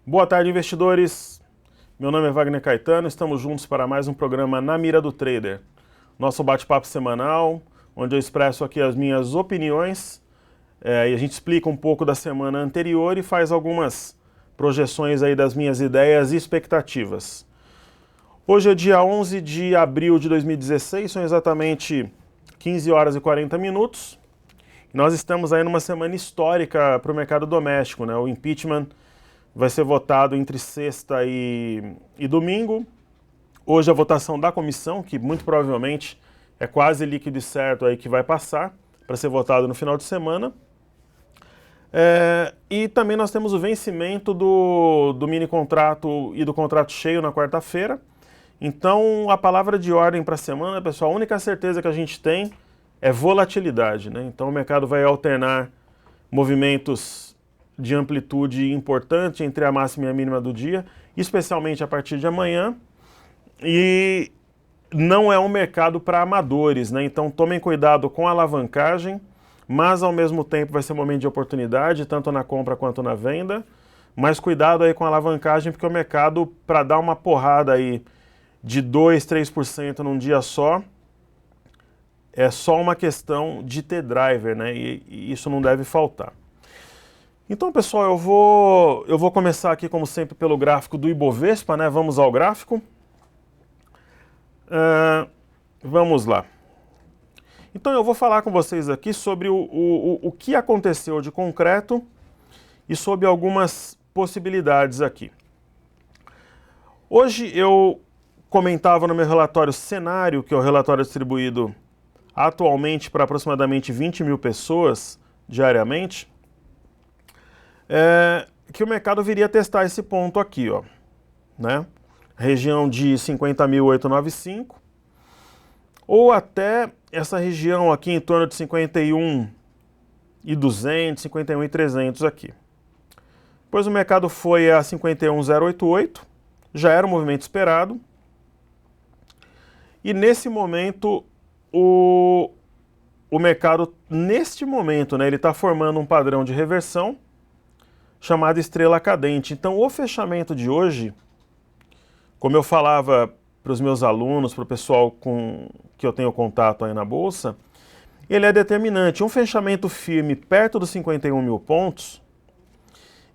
Boa tarde, investidores. Meu nome é Wagner Caetano, estamos juntos para mais um programa Na Mira do Trader. Nosso bate-papo semanal, onde eu expresso aqui as minhas opiniões e a gente explica um pouco da semana anterior e faz algumas projeções aí das minhas ideias e expectativas. Hoje é dia 11 de abril de 2016, são exatamente 15 horas e 40 minutos. Nós estamos aí numa semana histórica para o mercado doméstico, né? O impeachment vai ser votado entre sexta e domingo. Hoje a votação da comissão, que muito provavelmente é quase líquido e certo aí que vai passar, para ser votado no final de semana. E também nós temos o vencimento do mini contrato e do contrato cheio na quarta-feira. Então a palavra de ordem para a semana, pessoal, a única certeza que a gente tem é volatilidade, né? Então o mercado vai alternar movimentos de amplitude importante entre a máxima e a mínima do dia, especialmente a partir de amanhã. E não é um mercado para amadores, né? Então tomem cuidado com a alavancagem, mas ao mesmo tempo vai ser um momento de oportunidade, tanto na compra quanto na venda. Mas cuidado aí com a alavancagem, porque o mercado, para dar uma porrada aí de 2, 3% num dia só, é só uma questão de ter driver, né? E isso não deve faltar. Então, pessoal, eu vou começar aqui, como sempre, pelo gráfico do Ibovespa, né? Vamos ao gráfico. Vamos lá. Então, eu vou falar com vocês aqui sobre o que aconteceu de concreto e sobre algumas possibilidades aqui. Hoje eu comentava no meu relatório cenário, que é o relatório distribuído atualmente para aproximadamente 20 mil pessoas diariamente, que o mercado viria testar esse ponto aqui, ó, né? Região de 50.895, ou até essa região aqui em torno de 51.200, 51.300 aqui. Depois o mercado foi a 51.088, já era um movimento esperado, e nesse momento o mercado, neste momento, né, ele está formando um padrão de reversão chamado estrela cadente. Então, o fechamento de hoje, como eu falava para os meus alunos, para o pessoal com que eu tenho contato aí na Bolsa, ele é determinante. Um fechamento firme perto dos 51 mil pontos,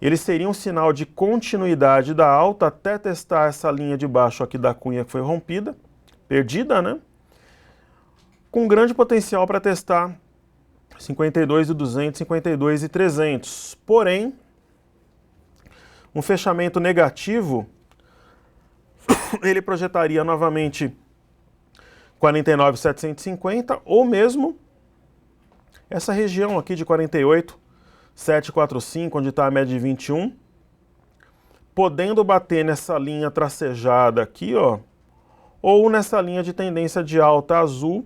ele seria um sinal de continuidade da alta até testar essa linha de baixo aqui da cunha que foi rompida, perdida, né? Com grande potencial para testar 52.200, 52.300. Porém, um fechamento negativo, ele projetaria novamente 49.750 ou mesmo essa região aqui de 48.745, onde está a média de 21, podendo bater nessa linha tracejada aqui, ó, ou nessa linha de tendência de alta azul,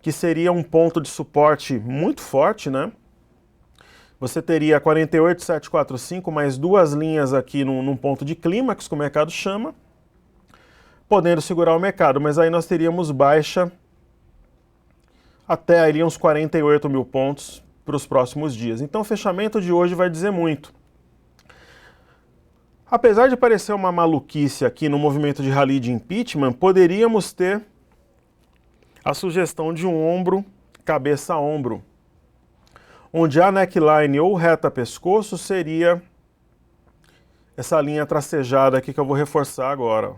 que seria um ponto de suporte muito forte, né? Você teria 48.745 mais duas linhas aqui num ponto de clímax, que o mercado chama, podendo segurar o mercado, mas aí nós teríamos baixa até aí uns 48 mil pontos para os próximos dias. Então o fechamento de hoje vai dizer muito. Apesar de parecer uma maluquice aqui no movimento de rally de impeachment, poderíamos ter a sugestão de um ombro, cabeça a ombro, onde a neckline ou reta pescoço seria essa linha tracejada aqui que eu vou reforçar agora.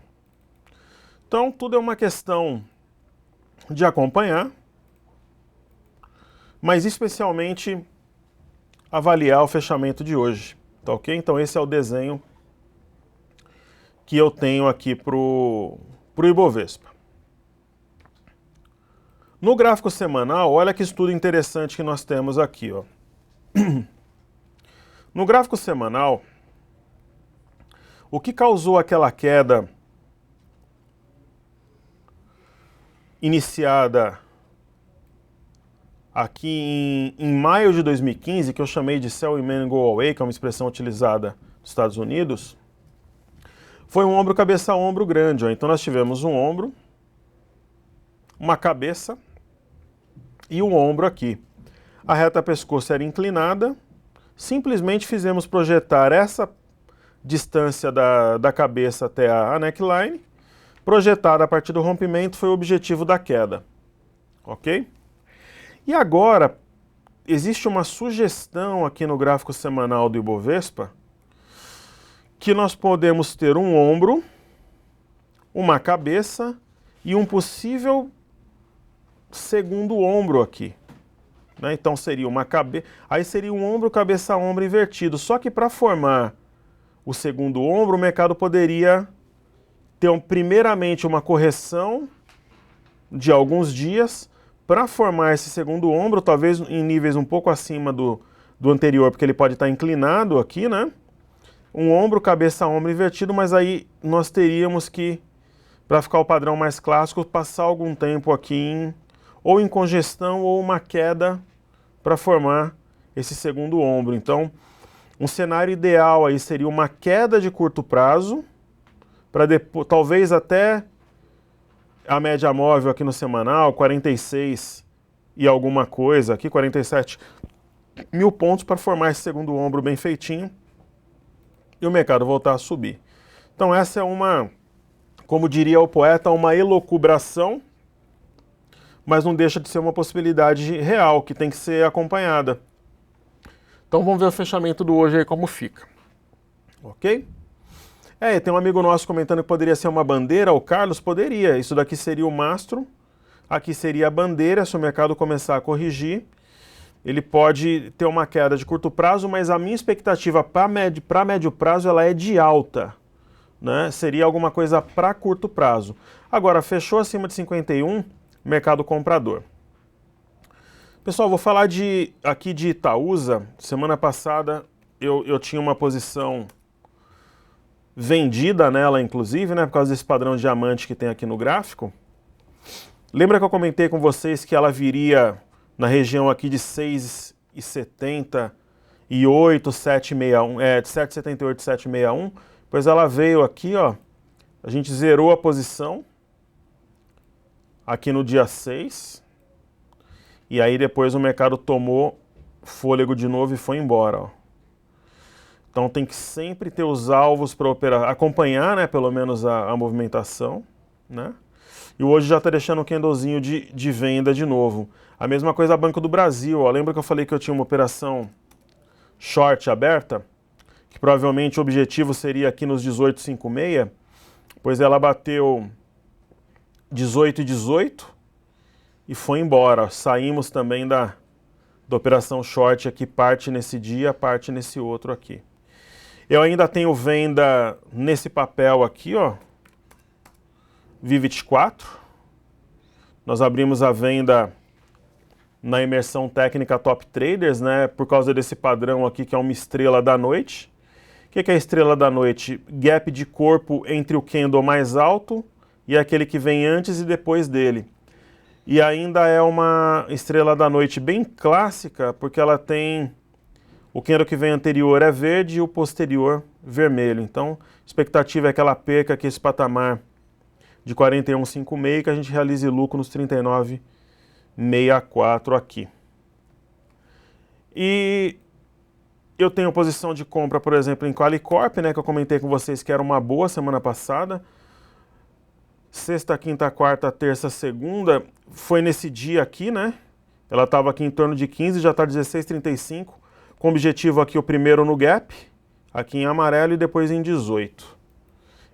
Então, tudo é uma questão de acompanhar, mas especialmente avaliar o fechamento de hoje, tá ok? Então, esse é o desenho que eu tenho aqui pro Ibovespa. No gráfico semanal, olha que estudo interessante que nós temos aqui, ó. No gráfico semanal, o que causou aquela queda iniciada aqui em maio de 2015, que eu chamei de Sell in Man Go Away, que é uma expressão utilizada nos Estados Unidos, foi um ombro cabeça a ombro grande, ó. Então nós tivemos um ombro, uma cabeça e um ombro aqui. A reta pescoço era inclinada, simplesmente fizemos projetar essa distância da cabeça até a neckline, projetada a partir do rompimento, foi o objetivo da queda. Ok? E agora, existe uma sugestão aqui no gráfico semanal do Ibovespa, que nós podemos ter um ombro, uma cabeça e um possível segundo ombro aqui. Né? Então seria uma cabeça, aí seria um ombro, cabeça, ombro invertido. Só que para formar o segundo ombro, o mercado poderia ter primeiramente uma correção de alguns dias para formar esse segundo ombro, talvez em níveis um pouco acima do anterior, porque ele pode estar inclinado aqui, né? Um ombro, cabeça, ombro invertido, mas aí nós teríamos que, para ficar o padrão mais clássico, passar algum tempo aqui ou em congestão ou uma queda para formar esse segundo ombro. Então, um cenário ideal aí seria uma queda de curto prazo, para depois, talvez até a média móvel aqui no semanal, 46 e alguma coisa aqui, 47 mil pontos para formar esse segundo ombro bem feitinho e o mercado voltar a subir. Então essa é uma, como diria o poeta, uma elucubração, mas não deixa de ser uma possibilidade real, que tem que ser acompanhada. Então vamos ver o fechamento do hoje aí como fica. Ok? Tem um amigo nosso comentando que poderia ser uma bandeira, o Carlos, poderia. Isso daqui seria o mastro, aqui seria a bandeira, se o mercado começar a corrigir. Ele pode ter uma queda de curto prazo, mas a minha expectativa para médio prazo ela é de alta. Né? Seria alguma coisa para curto prazo. Agora, fechou acima de 51, mercado comprador. Pessoal, vou falar aqui de Itaúsa. Semana passada eu tinha uma posição vendida nela, inclusive, né, por causa desse padrão de diamante que tem aqui no gráfico. Lembra que eu comentei com vocês que ela viria na região aqui de 6,70 e 7,61, de 7,78 e 7,61? Pois ela veio aqui, ó, a gente zerou a posição aqui no dia 6, e aí depois o mercado tomou fôlego de novo e foi embora, ó. Então tem que sempre ter os alvos para operar, acompanhar, né, pelo menos a movimentação, né? E hoje já está deixando um candlezinho de venda de novo. A mesma coisa a Banco do Brasil, ó. Lembra que eu falei que eu tinha uma operação short aberta? Que provavelmente o objetivo seria aqui nos 18,56, pois ela bateu 18,18 e foi embora. Saímos também da operação short aqui, parte nesse dia, parte nesse outro aqui. Eu ainda tenho venda nesse papel aqui, ó, V24. Nós abrimos a venda na imersão técnica Top Traders, né, por causa desse padrão aqui que é uma estrela da noite. O que é a estrela da noite? Gap de corpo entre o candle mais alto e aquele que vem antes e depois dele. E ainda é uma estrela da noite bem clássica, porque ela tem o candle que vem anterior é verde e o posterior vermelho. Então, a expectativa é que ela perca aqui esse patamar de 41,56 que a gente realize lucro nos 39,64 aqui. E eu tenho posição de compra, por exemplo, em Qualicorp, né, que eu comentei com vocês que era uma boa semana passada. Sexta, quinta, quarta, terça, segunda, foi nesse dia aqui, né? Ela estava aqui em torno de 15, já está 16,35, com objetivo aqui o primeiro no gap, aqui em amarelo e depois em 18.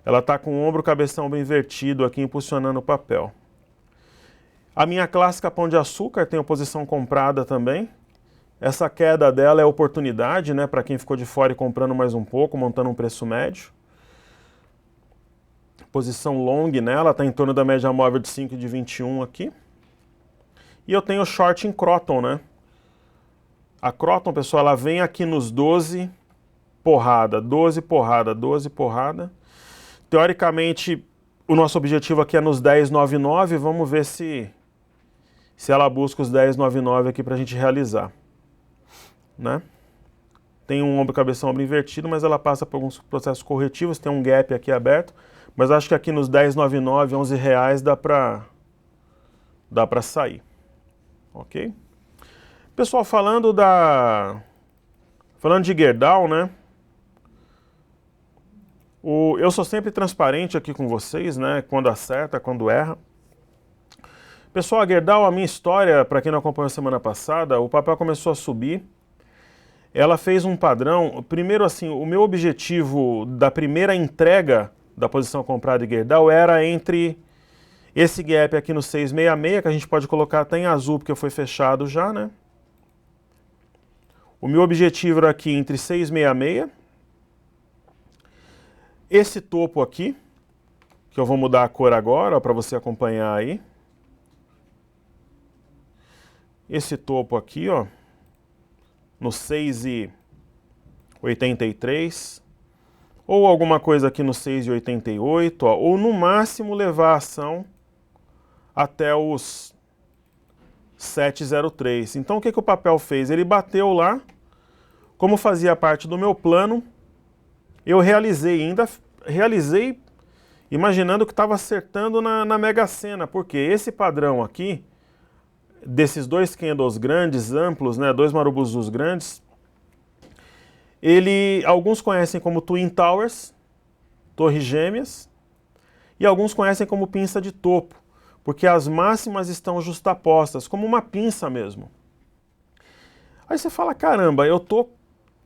Ela está com o ombro, cabeção bem invertido aqui, impulsionando o papel. A minha clássica Pão de Açúcar tem posição comprada também. Essa queda dela é oportunidade, né? Para quem ficou de fora e comprando mais um pouco, montando um preço médio. Posição long nela, está em torno da média móvel de 5 de 21 aqui. E eu tenho short em Croton, né? A Croton, pessoal, ela vem aqui nos 12, porrada, 12, porrada, 12, porrada. Teoricamente, o nosso objetivo aqui é nos 10,99. Vamos ver se ela busca os 10,99 aqui para a gente realizar. Né? Tem um ombro, cabeção, ombro invertido, mas ela passa por alguns processos corretivos. Tem um gap aqui aberto. Mas acho que aqui nos 10,99, 11 reais dá para sair. Ok? Pessoal, falando de Gerdau, né? Eu sou sempre transparente aqui com vocês, né? Quando acerta, quando erra. Pessoal, a Gerdau, a minha história, para quem não acompanhou a semana passada, o papel começou a subir. Ela fez um padrão. Primeiro, assim, o meu objetivo da primeira entrega da posição comprada de Gerdau era entre esse gap aqui no 666, que a gente pode colocar até em azul, porque foi fechado já, né? O meu objetivo era aqui entre 666. Esse topo aqui, que eu vou mudar a cor agora, para você acompanhar aí. Esse topo aqui, ó, no 6,83, ou alguma coisa aqui no 6,88, ó, ou no máximo levar a ação até os 7,03. Então o que o papel fez? Ele bateu lá, como fazia parte do meu plano, eu realizei imaginando que estava acertando na Mega Sena, porque esse padrão aqui, desses dois candles grandes, amplos, né, dois marubuzus grandes, alguns conhecem como Twin Towers, torres gêmeas, e alguns conhecem como pinça de topo, porque as máximas estão justapostas, como uma pinça mesmo. Aí você fala, caramba, eu estou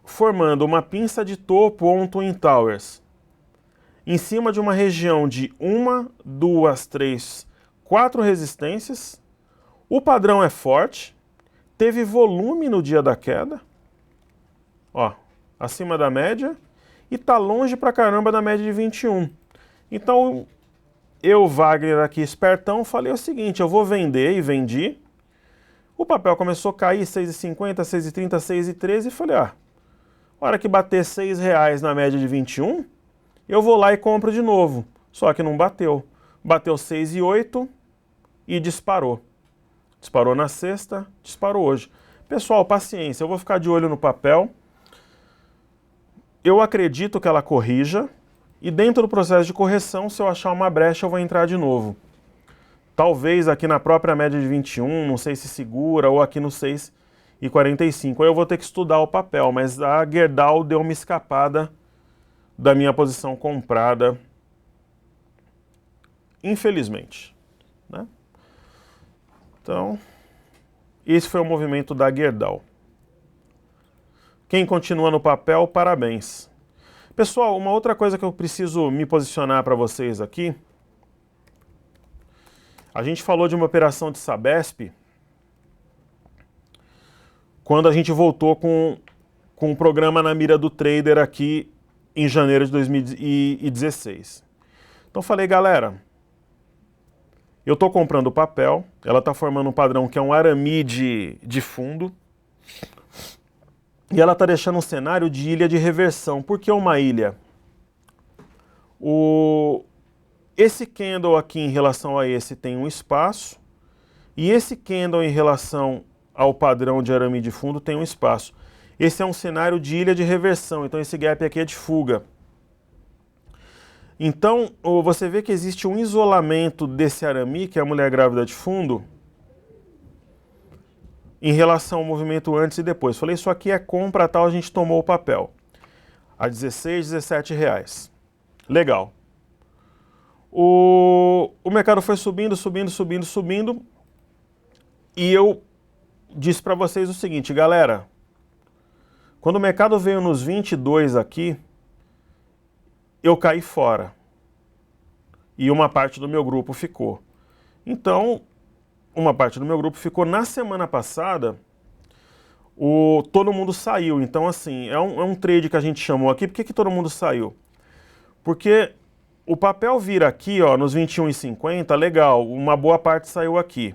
formando uma pinça de topo ou um Twin Towers em cima de uma região de 1, 2, 3, 4 resistências. O padrão é forte, teve volume no dia da queda, ó, acima da média, e está longe pra caramba da média de 21. Então, eu, Wagner, aqui espertão, falei o seguinte, eu vou vender, e vendi. O papel começou a cair, 6,50, 6,30, 6,13, e falei, a hora que bater R$6 na média de 21, eu vou lá e compro de novo. Só que não bateu. Bateu 6,8 e disparou. Disparou na sexta, disparou hoje. Pessoal, paciência, eu vou ficar de olho no papel. Eu acredito que ela corrija. E dentro do processo de correção, se eu achar uma brecha, eu vou entrar de novo. Talvez aqui na própria média de 21, não sei se segura, ou aqui no 6,45. Aí eu vou ter que estudar o papel, mas a Gerdau deu uma escapada da minha posição comprada, infelizmente, né? Então, esse foi o movimento da Gerdau. Quem continua no papel, parabéns. Pessoal, uma outra coisa que eu preciso me posicionar para vocês aqui. A gente falou de uma operação de Sabesp quando a gente voltou com um programa na mira do trader aqui em janeiro de 2016. Então falei, galera, eu estou comprando o papel, ela está formando um padrão que é um aramide de fundo, e ela está deixando um cenário de ilha de reversão. Por que uma ilha? Esse candle aqui em relação a esse tem um espaço, e esse candle em relação ao padrão de arame de fundo tem um espaço. Esse é um cenário de ilha de reversão, então esse gap aqui é de fuga. Então, você vê que existe um isolamento desse arame, que é a mulher grávida de fundo, em relação ao movimento antes e depois. Falei, isso aqui é compra tal, a gente tomou o papel. A 16, 17 reais. Legal. O mercado foi subindo, subindo, subindo, subindo. E eu disse para vocês o seguinte, galera. Quando o mercado veio nos 22 aqui, eu caí fora. E uma parte do meu grupo ficou. Então, uma parte do meu grupo ficou. Na semana passada, todo mundo saiu. Então, assim, é um trade que a gente chamou aqui. Por que todo mundo saiu? Porque o papel vira aqui, ó, nos 21,50, legal, uma boa parte saiu aqui.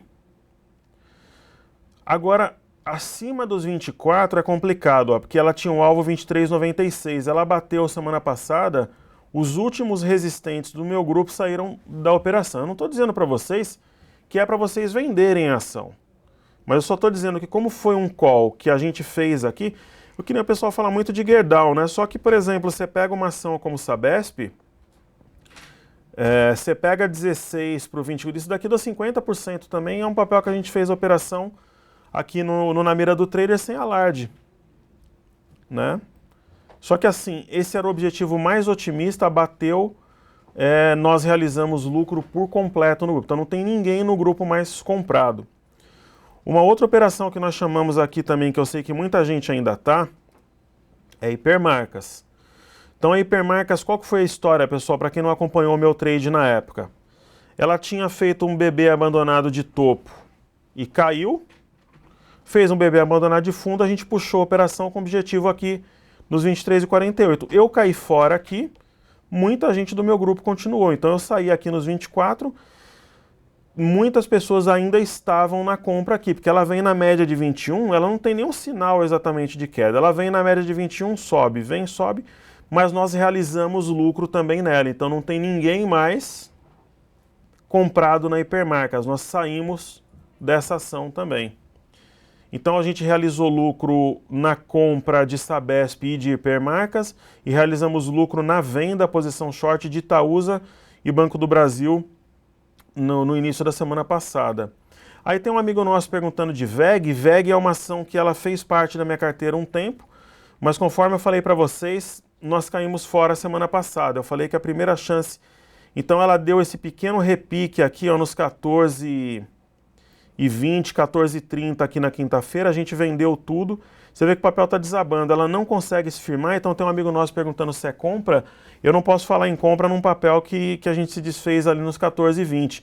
Agora, acima dos 24 é complicado, ó, porque ela tinha um alvo 23,96. Ela bateu semana passada, os últimos resistentes do meu grupo saíram da operação. Eu não estou dizendo para vocês que é para vocês venderem a ação. Mas eu só estou dizendo que como foi um call que a gente fez aqui, eu queria o pessoal falar muito de Gerdau, né? Só que, por exemplo, você pega uma ação como Sabesp, você pega 16 para o 20, isso daqui dá 50% também, é um papel que a gente fez a operação aqui na mira do trader sem alarde, né? Só que assim, esse era o objetivo mais otimista, bateu, nós realizamos lucro por completo no grupo. Então não tem ninguém no grupo mais comprado. Uma outra operação que nós chamamos aqui também, que eu sei que muita gente ainda tá, é Hipermarcas. Então a Hipermarcas, qual que foi a história, pessoal, para quem não acompanhou o meu trade na época? Ela tinha feito um bebê abandonado de topo e caiu, fez um bebê abandonado de fundo, a gente puxou a operação com objetivo aqui nos 23,48. Eu caí fora aqui, muita gente do meu grupo continuou, então eu saí aqui nos 24, muitas pessoas ainda estavam na compra aqui, porque ela vem na média de 21, ela não tem nenhum sinal exatamente de queda, ela vem na média de 21, sobe, vem, sobe, mas nós realizamos lucro também nela, então não tem ninguém mais comprado na Hipermarcas, nós saímos dessa ação também. Então a gente realizou lucro na compra de Sabesp e de Hipermarcas e realizamos lucro na venda, posição short de Itaúsa e Banco do Brasil no início da semana passada. Aí tem um amigo nosso perguntando de VEG. VEG é uma ação que ela fez parte da minha carteira um tempo, mas conforme eu falei para vocês, nós caímos fora semana passada. Eu falei que a primeira chance... Então ela deu esse pequeno repique aqui ó, nos 14,20, 14,30 aqui na quinta-feira, a gente vendeu tudo. Você vê que o papel está desabando, ela não consegue se firmar, então tem um amigo nosso perguntando se é compra. Eu não posso falar em compra num papel que a gente se desfez ali nos 14,20.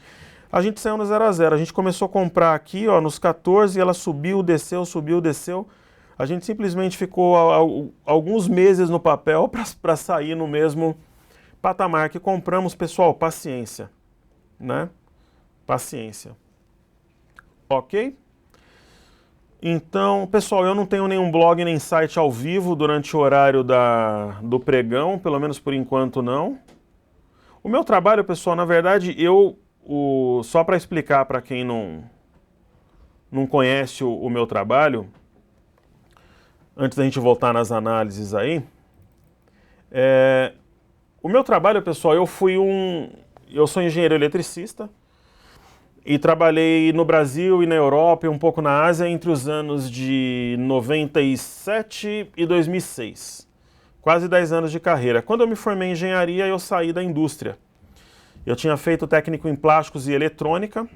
A gente saiu no 0 a 0, a gente começou a comprar aqui ó, nos 14, ela subiu, desceu, subiu, desceu. A gente simplesmente ficou alguns meses no papel para sair no mesmo patamar que compramos. Pessoal, paciência, né? Paciência. Ok? Então, pessoal, eu não tenho nenhum blog nem site ao vivo durante o horário do pregão, pelo menos por enquanto não. O meu trabalho, pessoal, na verdade, só para explicar para quem não conhece o meu trabalho, antes da gente voltar nas análises aí, o meu trabalho, pessoal, eu sou engenheiro eletricista e trabalhei no Brasil e na Europa e um pouco na Ásia entre os anos de 97 e 2006. Quase 10 anos de carreira. Quando eu me formei em engenharia, eu saí da indústria. Eu tinha feito técnico em plásticos e eletrônica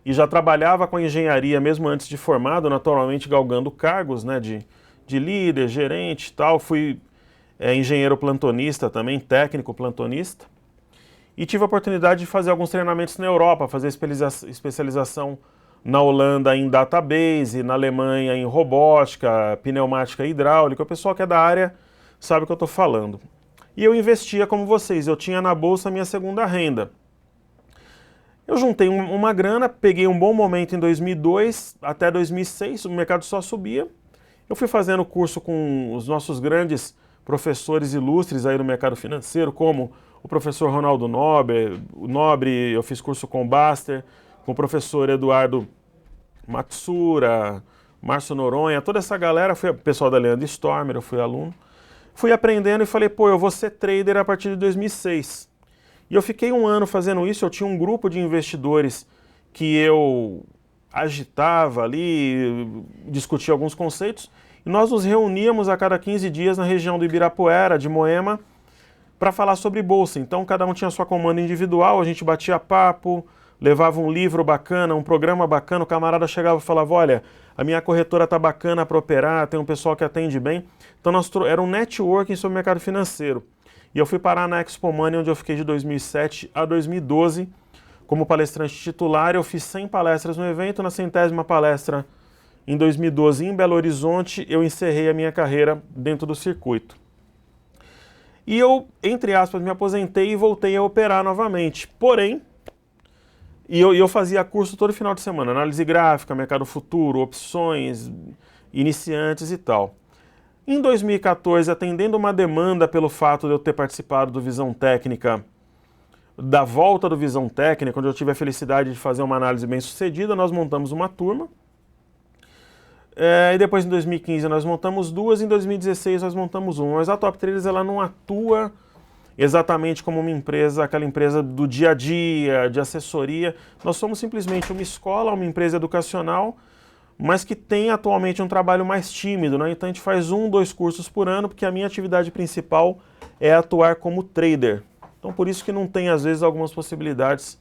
e já trabalhava com engenharia mesmo antes de formado, naturalmente galgando cargos, né, de líder, gerente e tal. Fui engenheiro plantonista também, técnico plantonista. E tive a oportunidade de fazer alguns treinamentos na Europa, fazer especialização na Holanda em database, na Alemanha em robótica, pneumática e hidráulica. O pessoal que é da área sabe o que eu estou falando. E eu investia como vocês, eu tinha na bolsa a minha segunda renda. Eu juntei uma grana, peguei um bom momento em 2002 até 2006, o mercado só subia. Eu fui fazendo curso com os nossos grandes professores ilustres aí no mercado financeiro, como o professor Ronaldo Nobre, eu fiz curso com o Baster, com o professor Eduardo Matsura, Márcio Noronha, toda essa galera, o pessoal da Leandro Stormer, eu fui aluno. Fui aprendendo e falei, pô, eu vou ser trader a partir de 2006. E eu fiquei um ano fazendo isso, eu tinha um grupo de investidores que eu agitava ali, discutia alguns conceitos, e nós nos reuníamos a cada 15 dias na região do Ibirapuera, de Moema, para falar sobre bolsa. Então cada um tinha sua comanda individual, a gente batia papo, levava um livro bacana, um programa bacana, o camarada chegava e falava, olha, a minha corretora tá bacana para operar, tem um pessoal que atende bem. Então era um networking sobre o mercado financeiro. E eu fui parar na Expo Money, onde eu fiquei de 2007 a 2012 como palestrante titular. Eu fiz 100 palestras no evento, na 100ª palestra em 2012 em Belo Horizonte, eu encerrei a minha carreira dentro do circuito. E eu, entre aspas, me aposentei e voltei a operar novamente. Porém, eu fazia curso todo final de semana, análise gráfica, mercado futuro, opções, iniciantes e tal. Em 2014, atendendo uma demanda pelo fato de eu ter participado do Visão Técnica, da volta do Visão Técnica, onde eu tive a felicidade de fazer uma análise bem sucedida, nós montamos uma turma. E depois em 2015 nós montamos duas, em 2016 nós montamos uma. Mas a Top Traders ela não atua exatamente como uma empresa, aquela empresa do dia a dia, de assessoria. Nós somos simplesmente uma escola, uma empresa educacional, mas que tem atualmente um trabalho mais tímido, né? Então a gente faz 1, 2 cursos por ano, porque a minha atividade principal é atuar como trader. Então por isso que não tem, às vezes, algumas possibilidades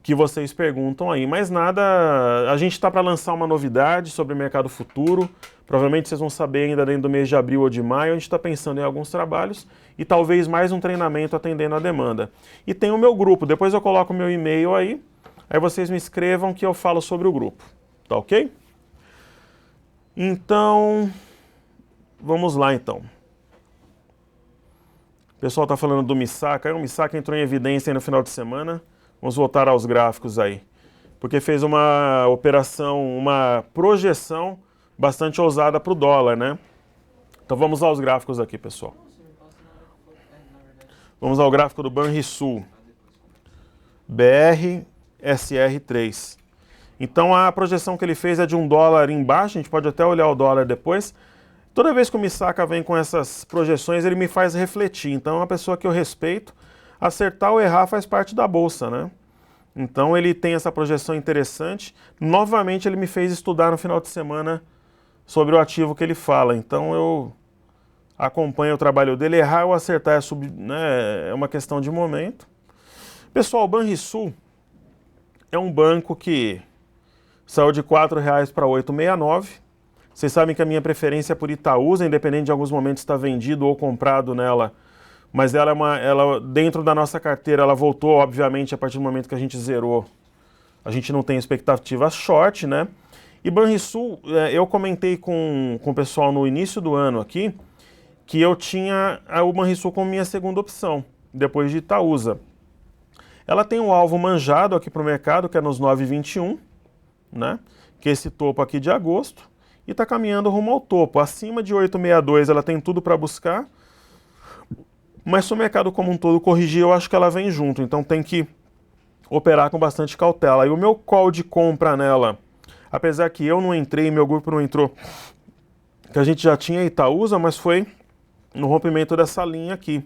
que vocês perguntam aí. Mas nada, a gente está para lançar uma novidade sobre o mercado futuro. Provavelmente vocês vão saber ainda dentro do mês de abril ou de maio. A gente está pensando em alguns trabalhos e talvez mais um treinamento atendendo a demanda. E tem o meu grupo, depois eu coloco o meu e-mail aí vocês me escrevam que eu falo sobre o grupo. Tá ok? Então, vamos lá então. O pessoal está falando do Misaka. O Misaka entrou em evidência aí no final de semana. Vamos voltar aos gráficos aí. Porque fez uma operação, uma projeção bastante ousada para o dólar, né? Então vamos aos gráficos aqui, pessoal. Vamos ao gráfico do Banrisul. BRSR3. Então a projeção que ele fez é de $1 embaixo, a gente pode até olhar o dólar depois. Toda vez que o Misaka vem com essas projeções, ele me faz refletir. Então é uma pessoa que eu respeito. Acertar ou errar faz parte da bolsa, né? Então ele tem essa projeção interessante. Novamente ele me fez estudar no final de semana sobre o ativo que ele fala. Então eu acompanho o trabalho dele. Errar ou acertar é uma questão de momento. Pessoal, o Banrisul é um banco que saiu de R$ 4,00 para 8,69. Vocês sabem que a minha preferência é por Itaúsa, independente de alguns momentos estar vendido ou comprado nela. Mas ela dentro da nossa carteira, ela voltou, obviamente, a partir do momento que a gente zerou. A gente não tem expectativa short, né? E Banrisul, eu comentei com o pessoal no início do ano aqui, que eu tinha o Banrisul como minha segunda opção, depois de Itaúsa. Ela tem um alvo manjado aqui para o mercado, que é nos 9,21, né? Que é esse topo aqui de agosto, e está caminhando rumo ao topo. Acima de 8,62 ela tem tudo para buscar, mas se o mercado como um todo corrigir, eu acho que ela vem junto, então tem que operar com bastante cautela. E o meu call de compra nela, apesar que eu não entrei, meu grupo não entrou, que a gente já tinha Itaúsa, mas foi no rompimento dessa linha aqui.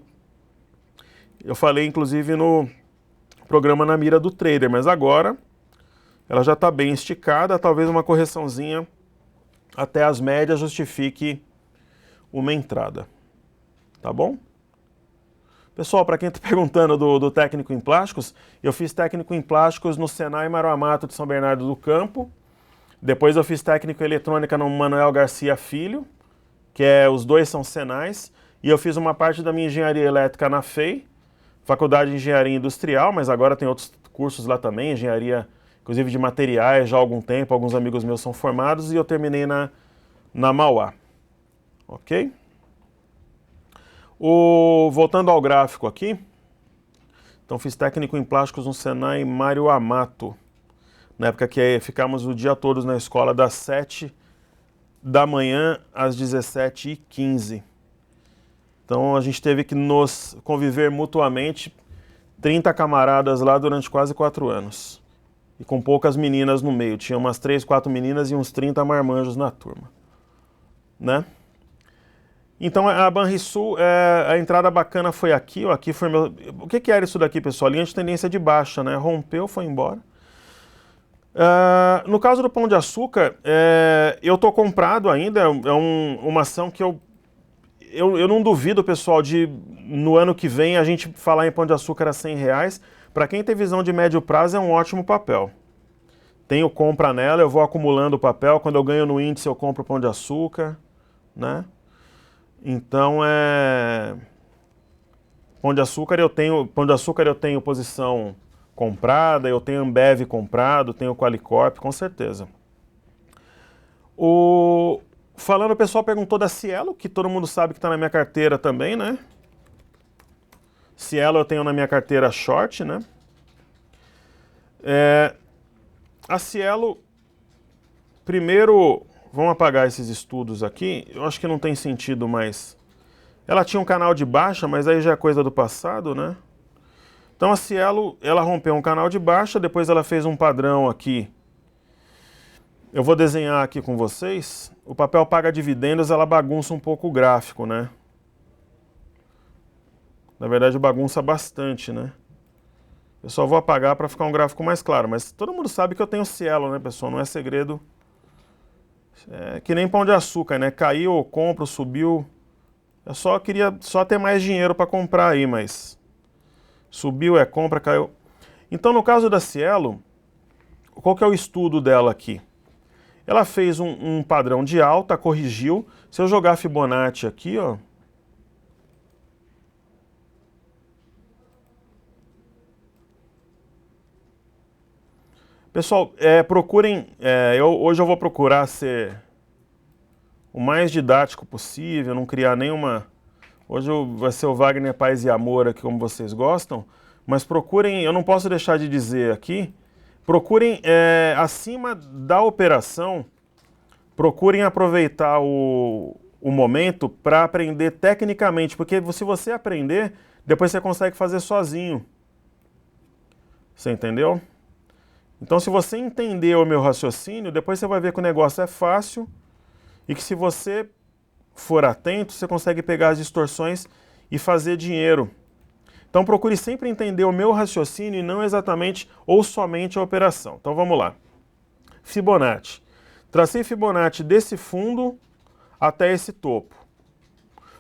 Eu falei, inclusive, no programa Na Mira do Trader, mas agora ela já está bem esticada, talvez uma correçãozinha até as médias justifique uma entrada. Tá bom? Pessoal, para quem está perguntando do técnico em plásticos, eu fiz técnico em plásticos no Senai Maruamato de São Bernardo do Campo. Depois eu fiz técnico em eletrônica no Manuel Garcia Filho, os dois são Senais. E eu fiz uma parte da minha engenharia elétrica na FEI, Faculdade de Engenharia Industrial, mas agora tem outros cursos lá também, engenharia, inclusive de materiais, já há algum tempo, alguns amigos meus são formados, e eu terminei na Mauá. Ok? Voltando ao gráfico aqui, então fiz técnico em plásticos no Senai Mário Amato, na época que ficamos o dia todo na escola das 7 da manhã às 17h15. Então a gente teve que nos conviver mutuamente, 30 camaradas lá durante quase 4 anos. E com poucas meninas no meio, tinha umas 3, 4 meninas e uns 30 marmanjos na turma, né? Então a Banrisul, a entrada bacana foi aqui, ó, aqui foi meu... O que era isso daqui, pessoal? Linha de tendência de baixa, né? Rompeu, foi embora. No caso do Pão de Açúcar, eu tô comprado ainda, uma ação que eu não duvido, pessoal, de no ano que vem a gente falar em Pão de Açúcar a R$100. Para quem tem visão de médio prazo, é um ótimo papel. Tenho compra nela, eu vou acumulando o papel, quando eu ganho no índice eu compro Pão de Açúcar, né? Então Pão de Açúcar eu tenho posição comprada, eu tenho Ambev comprado, tenho Qualicorp, com certeza. Falando, o pessoal perguntou da Cielo, que todo mundo sabe que está na minha carteira também, né? Cielo eu tenho na minha carteira short, né? A Cielo, primeiro, vamos apagar esses estudos aqui, eu acho que não tem sentido mais. Ela tinha um canal de baixa, mas aí já é coisa do passado, né? Então a Cielo, ela rompeu um canal de baixa, depois ela fez um padrão aqui. Eu vou desenhar aqui com vocês. O papel paga dividendos, ela bagunça um pouco o gráfico, né? Na verdade bagunça bastante, né? Eu só vou apagar para ficar um gráfico mais claro, mas todo mundo sabe que eu tenho Cielo, né, pessoal? Não é segredo É que nem pão de açúcar, né? Caiu, eu compro, subiu. Eu só queria ter mais dinheiro para comprar aí, mas subiu é compra, caiu. Então, no caso da Cielo, qual que é o estudo dela aqui? Ela fez um padrão de alta, corrigiu. Se eu jogar Fibonacci aqui, ó. Pessoal, procurem. Hoje eu vou procurar ser o mais didático possível, não criar nenhuma. Hoje vai ser o Wagner Paz e Amor aqui, como vocês gostam. Mas procurem, eu não posso deixar de dizer aqui, procurem acima da operação, procurem aproveitar o momento para aprender tecnicamente, porque se você aprender, depois você consegue fazer sozinho. Você entendeu? Então, se você entender o meu raciocínio, depois você vai ver que o negócio é fácil e que se você for atento, você consegue pegar as distorções e fazer dinheiro. Então, procure sempre entender o meu raciocínio e não exatamente ou somente a operação. Então, vamos lá. Fibonacci. Tracei Fibonacci desse fundo até esse topo.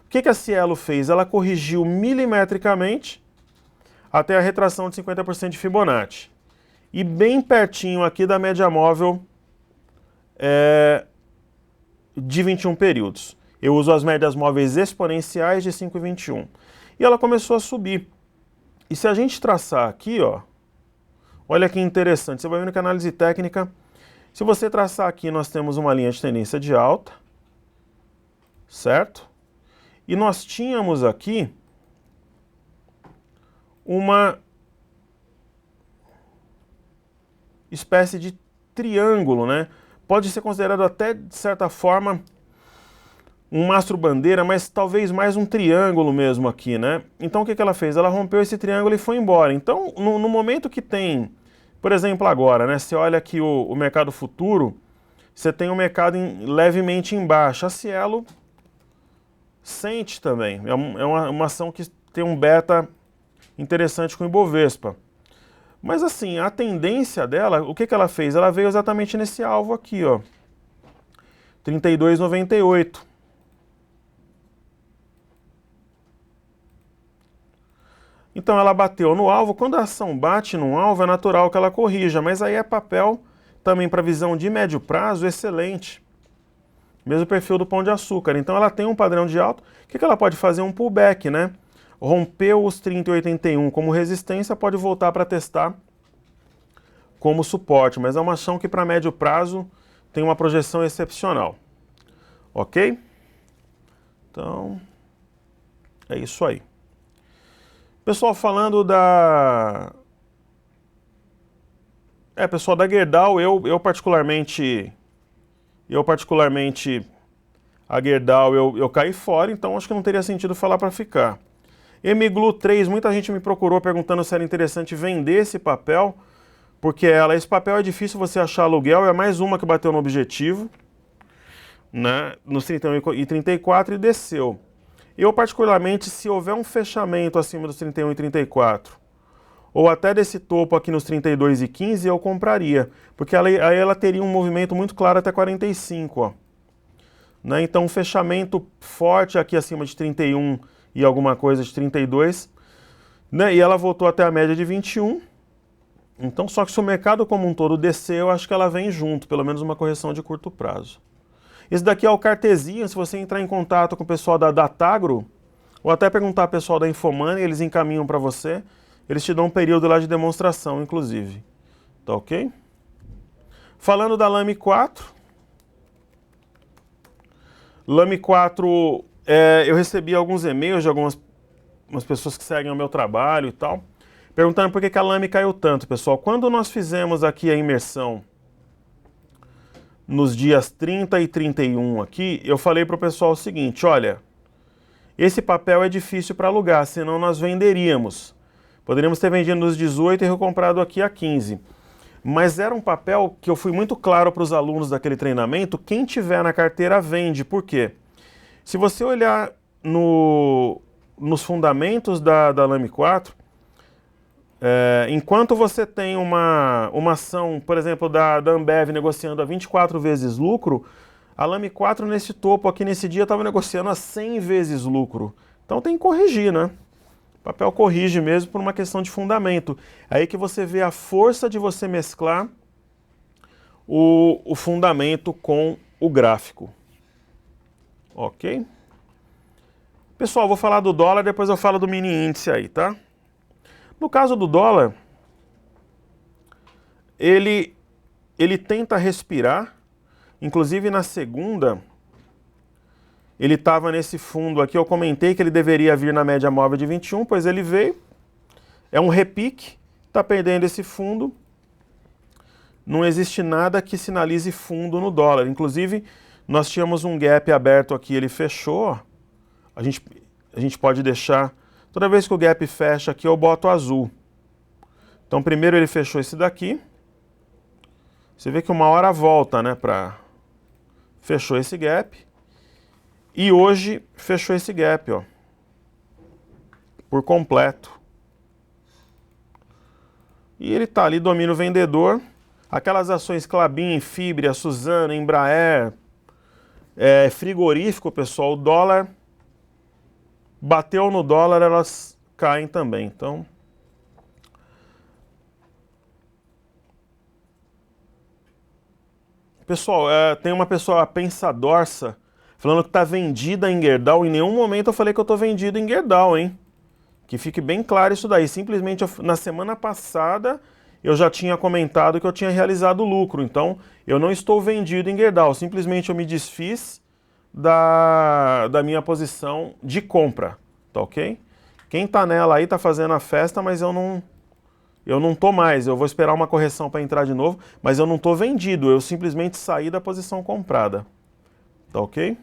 O que a Cielo fez? Ela corrigiu milimetricamente até a retração de 50% de Fibonacci. E bem pertinho aqui da média móvel de 21 períodos. Eu uso as médias móveis exponenciais de 5 e 21. E ela começou a subir. E se a gente traçar aqui, ó, olha que interessante, você vai vendo que a análise técnica, se você traçar aqui, nós temos uma linha de tendência de alta, certo? E nós tínhamos aqui uma espécie de triângulo, né? Pode ser considerado até, de certa forma, um mastro-bandeira, mas talvez mais um triângulo mesmo aqui, né? Então o que ela fez? Ela rompeu esse triângulo e foi embora. Então, no momento que tem, por exemplo, agora, né? Você olha aqui o mercado futuro, você tem um mercado levemente em baixa. A Cielo sente também. É uma ação que tem um beta interessante com o Ibovespa. Mas assim, a tendência dela, o que ela fez? Ela veio exatamente nesse alvo aqui, ó. 32,98. Então ela bateu no alvo. Quando a ação bate no alvo, é natural que ela corrija, mas aí é papel também para visão de médio prazo excelente. Mesmo perfil do Pão de Açúcar. Então ela tem um padrão de alta. O que ela pode fazer? Um pullback, né? Rompeu os 30,81 como resistência, pode voltar para testar como suporte, mas é uma ação que para médio prazo tem uma projeção excepcional. Ok? Então, é isso aí. Pessoal, falando pessoal, da Gerdau, eu particularmente, a Gerdau eu caí fora, então acho que não teria sentido falar para ficar. Emiglu 3, muita gente me procurou perguntando se era interessante vender esse papel, porque esse papel é difícil você achar aluguel, é mais uma que bateu no objetivo, né, nos 31 e 34 e desceu. Eu, particularmente, se houver um fechamento acima dos 31 e 34, ou até desse topo aqui nos 32 e 15, eu compraria, porque aí ela teria um movimento muito claro até 45, ó. Né? Então, um fechamento forte aqui acima de 31 e alguma coisa de 32, né? E ela voltou até a média de 21. Então, só que se o mercado como um todo descer, eu acho que ela vem junto, pelo menos uma correção de curto prazo. Esse daqui é o Cartesian. Se você entrar em contato com o pessoal da Datagro, ou até perguntar ao pessoal da Infomoney, eles encaminham para você. Eles te dão um período lá de demonstração, inclusive. Tá ok? Falando da Lame 4. Lame 4, eu recebi alguns e-mails de algumas pessoas que seguem o meu trabalho e tal, perguntando por que a Lame caiu tanto, pessoal. Quando nós fizemos aqui a imersão nos dias 30 e 31 aqui, eu falei para o pessoal o seguinte, olha, esse papel é difícil para alugar, senão nós venderíamos. Poderíamos ter vendido nos 18 e recomprado aqui a 15. Mas era um papel que eu fui muito claro para os alunos daquele treinamento, quem tiver na carteira vende. Por quê? Se você olhar nos fundamentos da Lame 4, enquanto você tem uma ação, por exemplo, da Ambev negociando a 24 vezes lucro, A Lame 4 nesse topo aqui nesse dia estava negociando a 100 vezes lucro. Então tem que corrigir, né? O papel corrige mesmo por uma questão de fundamento. É aí que você vê a força de você mesclar o fundamento com o gráfico. Ok? Pessoal, vou falar do dólar, depois eu falo do mini índice aí, tá? No caso do dólar, ele tenta respirar, inclusive na segunda, ele estava nesse fundo aqui, eu comentei que ele deveria vir na média móvel de 21, pois ele veio, é um repique, está perdendo esse fundo, não existe nada que sinalize fundo no dólar, inclusive nós tínhamos um gap aberto aqui, ele fechou, ó. A gente pode deixar, toda vez que o gap fecha aqui eu boto azul. Então primeiro ele fechou esse daqui, você vê que uma hora volta, né, fechou esse gap, e hoje fechou esse gap, ó, por completo. E ele tá ali, domínio vendedor, aquelas ações Klabin, Fibria, Suzano, Embraer, frigorífico, pessoal, o dólar bateu no dólar, elas caem também, então... Pessoal, tem uma pessoa pensadorça falando que está vendida em Gerdau. Em nenhum momento eu falei que eu estou vendido em Gerdau, hein? Que fique bem claro isso daí. Simplesmente na semana passada eu já tinha comentado que eu tinha realizado lucro. Então eu não estou vendido em Gerdau. Simplesmente eu me desfiz da minha posição de compra. Tá ok? Quem está nela aí está fazendo a festa, mas eu não tô mais, eu vou esperar uma correção para entrar de novo, mas eu não tô vendido, eu simplesmente saí da posição comprada. Tá ok?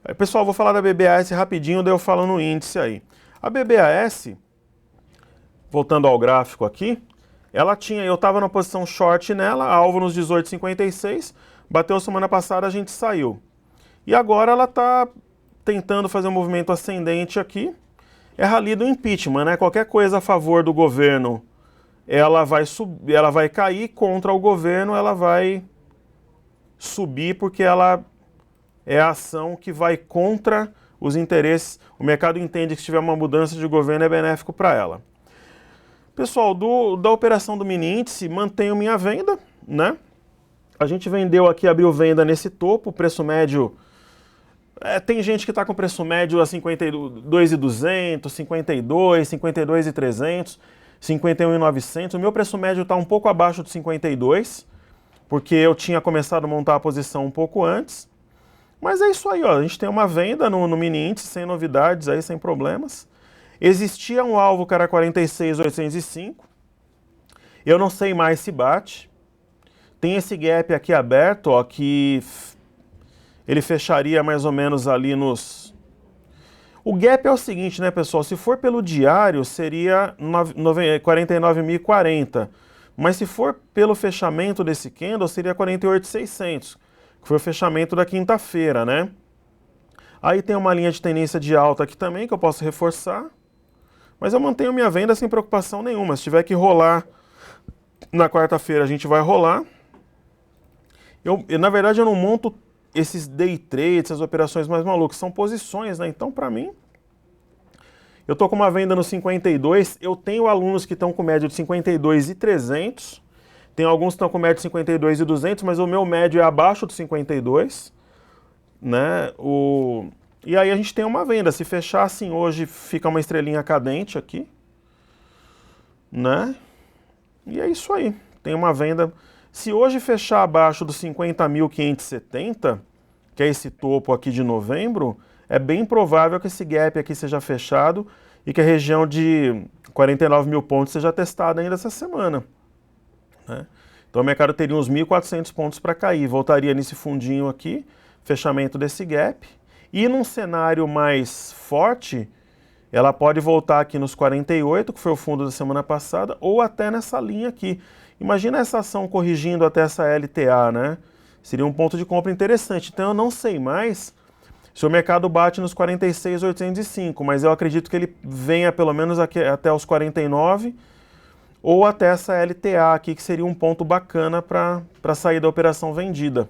Aí, pessoal, vou falar da BBAS rapidinho, daí eu falo no índice aí. A BBAS, voltando ao gráfico aqui, eu estava na posição short nela, alvo nos 18,56, bateu semana passada, a gente saiu. E agora ela está tentando fazer um movimento ascendente aqui, é rally do impeachment, né? Qualquer coisa a favor do governo, ela vai cair, contra o governo ela vai subir, porque ela é a ação que vai contra os interesses. O mercado entende que se tiver uma mudança de governo é benéfico para ela. Pessoal, da operação do mini índice, mantenho minha venda, né? A gente vendeu aqui, abriu venda nesse topo, preço médio... tem gente que está com preço médio a 52.200, 52, 52.300, 51.900. O meu preço médio está um pouco abaixo de 52, porque eu tinha começado a montar a posição um pouco antes. Mas é isso aí, ó. A gente tem uma venda no mini índice, sem novidades, aí, sem problemas. Existia um alvo que era 46.805. Eu não sei mais se bate. Tem esse gap aqui aberto, ó, que... ele fecharia mais ou menos ali nos... O gap é o seguinte, né, pessoal? Se for pelo diário, seria 49.040. Mas se for pelo fechamento desse candle, seria 48.600, que foi o fechamento da quinta-feira, né? Aí tem uma linha de tendência de alta aqui também, que eu posso reforçar. Mas eu mantenho minha venda sem preocupação nenhuma. Se tiver que rolar na quarta-feira, a gente vai rolar. Na verdade, eu não monto esses day trades, essas operações mais malucas, são posições, né? Então, para mim, eu tô com uma venda no 52, eu tenho alunos que estão com média de 52.300, tem alguns que estão com média de 52.200, mas o meu médio é abaixo de 52, né? E aí a gente tem uma venda, se fechar assim hoje, fica uma estrelinha cadente aqui, né? E é isso aí, tem uma venda... Se hoje fechar abaixo dos 50.570, que é esse topo aqui de novembro, é bem provável que esse gap aqui seja fechado e que a região de 49 mil pontos seja testada ainda essa semana, né? Então o mercado teria uns 1.400 pontos para cair, voltaria nesse fundinho aqui, fechamento desse gap, e num cenário mais forte, ela pode voltar aqui nos 48, que foi o fundo da semana passada, ou até nessa linha aqui. Imagina essa ação corrigindo até essa LTA, né? Seria um ponto de compra interessante. Então eu não sei mais se o mercado bate nos 46.805, mas eu acredito que ele venha pelo menos aqui, até os 49 ou até essa LTA aqui, que seria um ponto bacana para sair da operação vendida.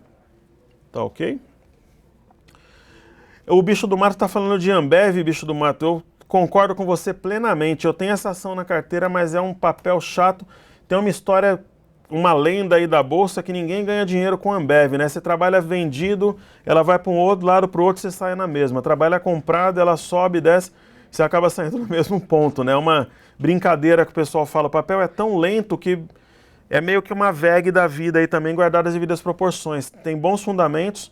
Tá Tá ok? O bicho do mato está falando de Ambev, bicho do mato. Eu concordo com você plenamente. Eu tenho essa ação na carteira, mas é um papel chato. Tem uma história, uma lenda aí da bolsa que ninguém ganha dinheiro com Ambev, né? Você trabalha vendido, ela vai para um outro lado, para o outro, você sai na mesma. Trabalha comprado, ela sobe, desce, você acaba saindo no mesmo ponto, né? É uma brincadeira que o pessoal fala. O papel é tão lento que é meio que uma VEG da vida aí também, guardada as devidas proporções. Tem bons fundamentos.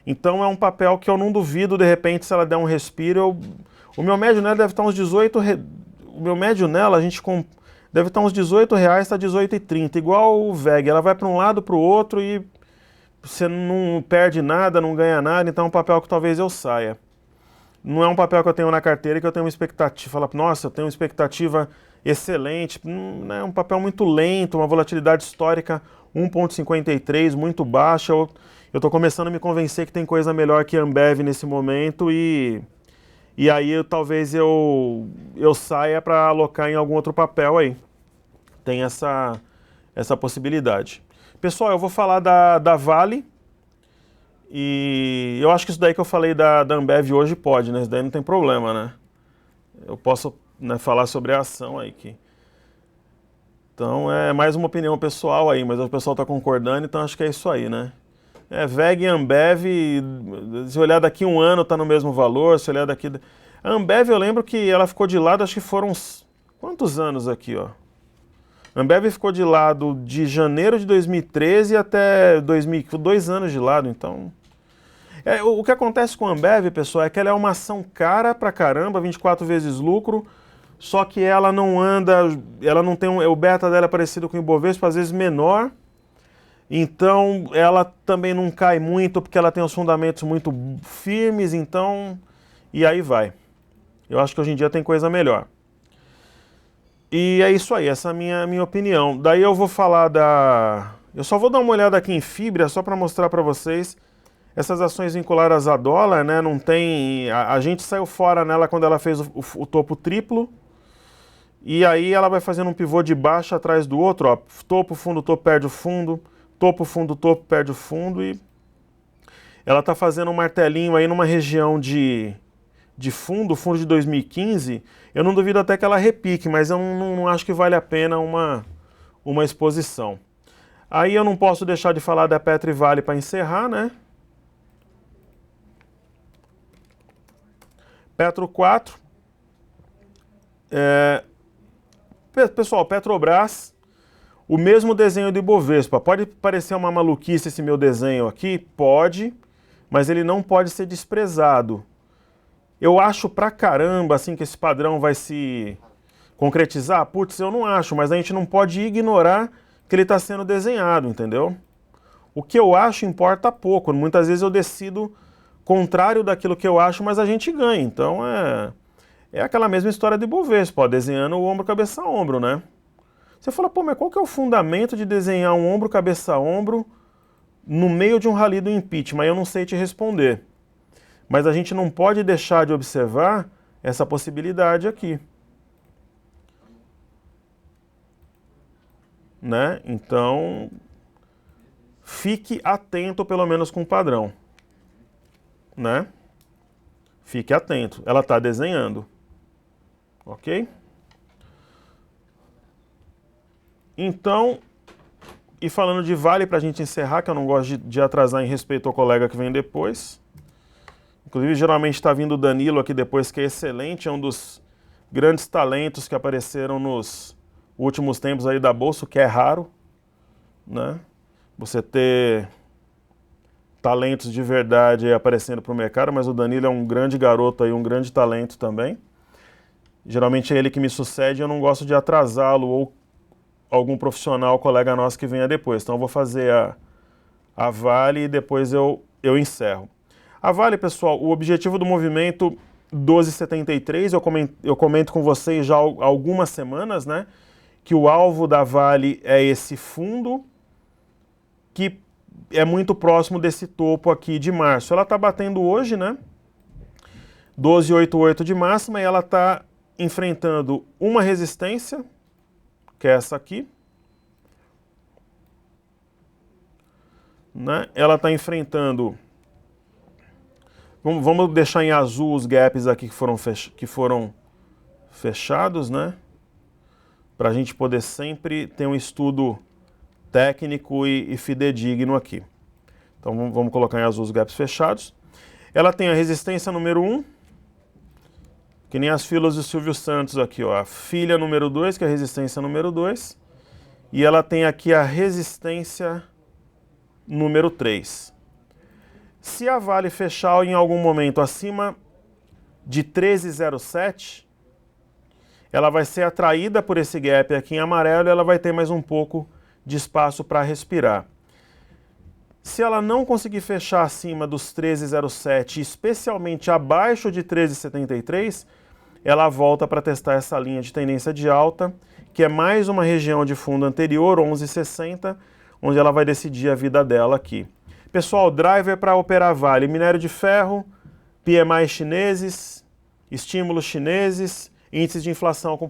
Então é um papel que eu não duvido, de repente, se ela der um respiro. O meu médio nela deve estar uns 18. O meu médio nela, deve estar uns R$18, está R$18,30. Igual o VEG, ela vai para um lado, para o outro e você não perde nada, não ganha nada. Então é um papel que talvez eu saia. Não é um papel que eu tenho na carteira e que eu tenho uma expectativa. Fala, nossa, eu tenho uma expectativa excelente. Não, é um papel muito lento, uma volatilidade histórica 1,53, muito baixa. Eu estou começando a me convencer que tem coisa melhor que Ambev nesse momento e aí talvez eu saia para alocar em algum outro papel aí. Tem essa possibilidade. Pessoal, eu vou falar da Vale e eu acho que isso daí que eu falei da Ambev hoje pode, né? Isso daí não tem problema, né? Eu posso, né, falar sobre a ação aí. Então é mais uma opinião pessoal aí, mas o pessoal está concordando, então acho que é isso aí, né? VEG e Ambev, se olhar daqui um ano está no mesmo valor, se olhar daqui... A Ambev eu lembro que ela ficou de lado, acho que foram uns... Quantos anos aqui, ó? A Ambev ficou de lado de janeiro de 2013 até 2 anos de lado, então... o que acontece com a Ambev, pessoal, é que ela é uma ação cara pra caramba, 24 vezes lucro, só que ela não anda, ela não tem o beta dela é parecido com o Ibovespa, às vezes menor. Então, ela também não cai muito porque ela tem os fundamentos muito firmes, então... E aí vai. Eu acho que hoje em dia tem coisa melhor. E é isso aí, essa é a minha opinião. Daí eu vou falar Eu só vou dar uma olhada aqui em Fibra, só para mostrar para vocês. Essas ações vinculadas a dólar, né, não tem... A gente saiu fora nela quando ela fez o topo triplo. E aí ela vai fazendo um pivô de baixo atrás do outro, ó. Topo, topo, perde o fundo. Topo, topo, perde o fundo e ela está fazendo um martelinho aí numa região de fundo de 2015. Eu não duvido até que ela repique, mas eu não acho que vale a pena uma exposição. Aí eu não posso deixar de falar da Petro e Vale para encerrar, né? Petro 4. Pessoal, Petrobras... O mesmo desenho do Ibovespa. Pode parecer uma maluquice esse meu desenho aqui? Pode, mas ele não pode ser desprezado. Eu acho pra caramba assim que esse padrão vai se concretizar? Putz, eu não acho, mas a gente não pode ignorar que ele está sendo desenhado, entendeu? O que eu acho importa pouco. Muitas vezes eu decido contrário daquilo que eu acho, mas a gente ganha. Então é aquela mesma história do Ibovespa, ó, desenhando o ombro, cabeça, ombro, né? Você fala, pô, mas qual que é o fundamento de desenhar um ombro, cabeça, ombro no meio de um rally do impeachment? Eu não sei te responder. Mas a gente não pode deixar de observar essa possibilidade aqui. Né? Então, fique atento pelo menos com o padrão. Né? Fique atento. Ela está desenhando. Ok? Então, e falando de Vale, para a gente encerrar, que eu não gosto de atrasar em respeito ao colega que vem depois. Inclusive, geralmente está vindo o Danilo aqui depois, que é excelente, é um dos grandes talentos que apareceram nos últimos tempos aí da Bolsa, o que é raro, né? Você ter talentos de verdade aí aparecendo para o mercado, mas o Danilo é um grande garoto aí, um grande talento também. Geralmente é ele que me sucede e eu não gosto de atrasá-lo ou algum profissional, colega nosso que venha depois. Então eu vou fazer a Vale e depois eu encerro. A Vale, pessoal, o objetivo do movimento 12,73, eu comento com vocês já há algumas semanas, né? Que o alvo da Vale é esse fundo, que é muito próximo desse topo aqui de março. Ela está batendo hoje, né? 12,88 de máxima e ela está enfrentando uma resistência, que é essa aqui, né? Ela está enfrentando Vamos deixar em azul os gaps aqui que foram fechados, né? Para a gente poder sempre ter um estudo técnico e fidedigno aqui. Então vamos colocar em azul os gaps fechados. Ela tem a resistência número 1, que nem as filas do Silvio Santos aqui, ó. A filha número 2, que é a resistência número 2. E ela tem aqui a resistência número 3. Se a Vale fechar em algum momento acima de 13,07, ela vai ser atraída por esse gap aqui em amarelo e ela vai ter mais um pouco de espaço para respirar. Se ela não conseguir fechar acima dos 13,07, especialmente abaixo de 13,73, ela volta para testar essa linha de tendência de alta, que é mais uma região de fundo anterior, 11,60, onde ela vai decidir a vida dela aqui. Pessoal, driver para operar Vale, minério de ferro, PMI chineses, estímulos chineses, índices de inflação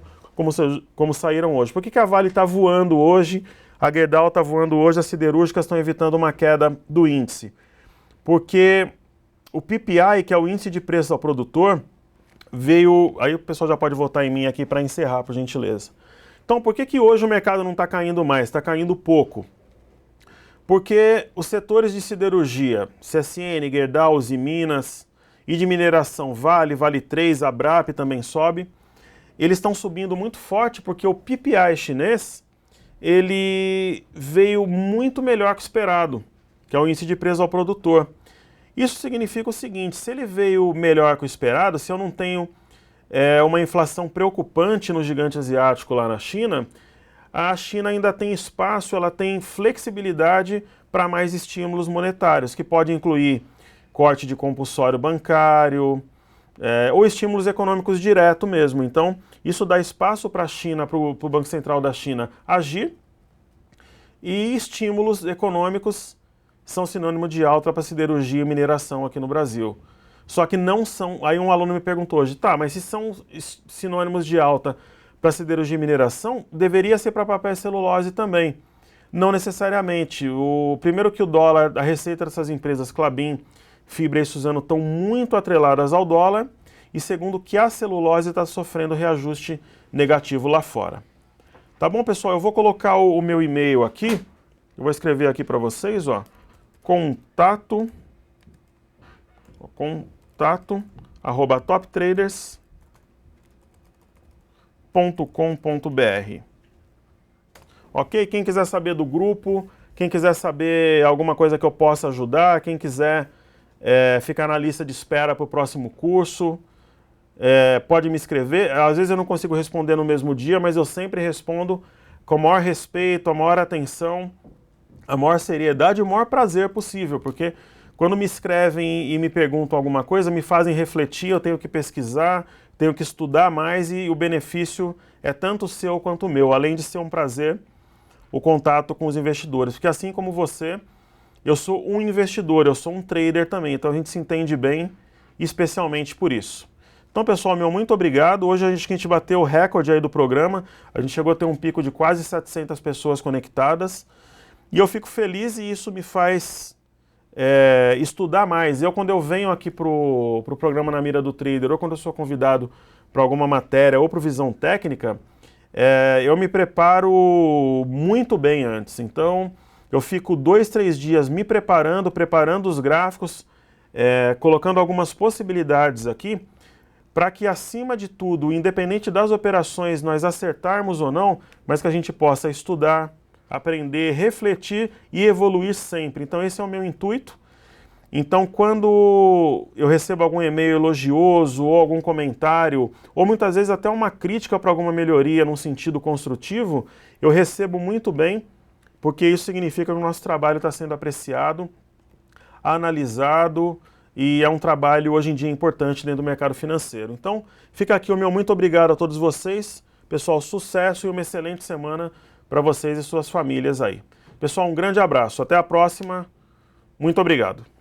como saíram hoje. Por que a Vale está voando hoje? A Gerdau está voando hoje, as siderúrgicas estão evitando uma queda do índice. Porque o PPI, que é o índice de preço ao produtor, veio... Aí o pessoal já pode votar em mim aqui para encerrar, por gentileza. Então, por que hoje o mercado não está caindo mais? Está caindo pouco. Porque os setores de siderurgia, CSN, Gerdau, Minas, e de mineração Vale, Vale 3, Abrap também sobe, eles estão subindo muito forte porque o PPI chinês ele veio muito melhor que o esperado, que é o índice de preço ao produtor. Isso significa o seguinte, se ele veio melhor que o esperado, se eu não tenho uma inflação preocupante no gigante asiático lá na China, a China ainda tem espaço, ela tem flexibilidade para mais estímulos monetários, que pode incluir corte de compulsório bancário, ou estímulos econômicos direto mesmo. Então, isso dá espaço para a China, para o Banco Central da China agir, e estímulos econômicos são sinônimo de alta para siderurgia e mineração aqui no Brasil. Só que não são... Aí um aluno me perguntou hoje, tá, mas se são sinônimos de alta para siderurgia e mineração, deveria ser para papel e celulose também. Não necessariamente. Primeiro que o dólar, a receita dessas empresas, Klabin, Fibra e Suzano, estão muito atreladas ao dólar, e segundo que a celulose está sofrendo reajuste negativo lá fora. Tá bom, pessoal? Eu vou colocar o meu e-mail aqui, eu vou escrever aqui para vocês, ó, contato@toptraders.com.br. Ok? Quem quiser saber do grupo, quem quiser saber alguma coisa que eu possa ajudar, quem quiser ficar na lista de espera para o próximo curso, pode me escrever. Às vezes eu não consigo responder no mesmo dia, mas eu sempre respondo com o maior respeito, a maior atenção, a maior seriedade e o maior prazer possível, porque quando me escrevem e me perguntam alguma coisa, me fazem refletir, eu tenho que pesquisar, tenho que estudar mais e o benefício é tanto seu quanto o meu, além de ser um prazer o contato com os investidores, porque assim como você, eu sou um investidor, eu sou um trader também, então a gente se entende bem, especialmente por isso. Então, pessoal, muito obrigado. Hoje a gente bateu o recorde aí do programa, a gente chegou a ter um pico de quase 700 pessoas conectadas, e eu fico feliz e isso me faz estudar mais. Quando eu venho aqui para o programa Na Mira do Trader, ou quando eu sou convidado para alguma matéria, ou para Visão Técnica, eu me preparo muito bem antes. Então, eu fico 2, 3 dias me preparando os gráficos, colocando algumas possibilidades aqui, para que, acima de tudo, independente das operações, nós acertarmos ou não, mas que a gente possa estudar, aprender, refletir e evoluir sempre. Então, esse é o meu intuito. Então, quando eu recebo algum e-mail elogioso ou algum comentário, ou muitas vezes até uma crítica para alguma melhoria num sentido construtivo, eu recebo muito bem, porque isso significa que o nosso trabalho está sendo apreciado, analisado, e é um trabalho hoje em dia importante dentro do mercado financeiro. Então, fica aqui o meu muito obrigado a todos vocês. Pessoal, sucesso e uma excelente semana para vocês e suas famílias aí. Pessoal, um grande abraço. Até a próxima. Muito obrigado.